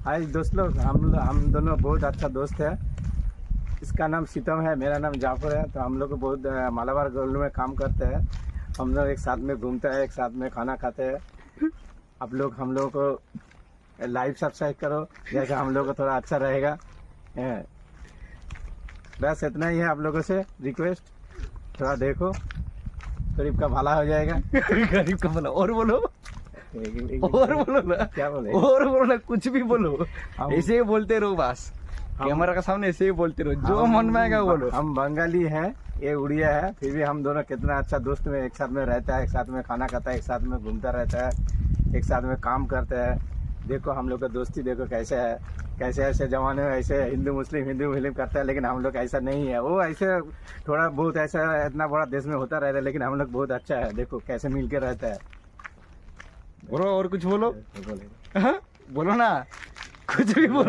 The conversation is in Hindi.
हाय दोस्त लोग, हम दोनों बहुत अच्छा दोस्त है। इसका नाम शीतम है, मेरा नाम जाफर है। तो हम लोग बहुत मालाबार गोल्ड में काम करते हैं। हम लोग एक साथ में घूमते हैं, एक साथ में खाना खाते हैं। आप लोग हम लोग को लाइव सब्सक्राइब करो, जैसे हम लोग को थोड़ा अच्छा रहेगा। बस इतना ही है आप लोगों से रिक्वेस्ट। थोड़ा देखो, गरीब का भला हो जाएगा। गरीब का भला। और बोलो, और बोलो ना, क्या बोले? और बोलो ना, कुछ भी बोलो, ऐसे ही बोलते रहो बस। कैमरा के सामने ऐसे ही बोलते रहो, जो मन में आएगा बोलो। हम बंगाली हैं, ये उड़िया है, फिर भी हम दोनों कितना अच्छा दोस्त में एक साथ में रहता है, एक साथ में खाना खाता है, एक साथ में घूमता रहता है, एक साथ में काम करते हैं। देखो हम लोग का दोस्ती देखो कैसे है। कैसे ऐसे जमाने में ऐसे हिंदू मुस्लिम करता है, लेकिन हम लोग ऐसा नहीं है। वो ऐसे थोड़ा बहुत ऐसा इतना बड़ा देश में होता रहता है, लेकिन हम लोग बहुत अच्छा है। देखो कैसे मिल के रहता है। बोलो और कुछ बोलो, बोलो ना, कुछ भी बोलो।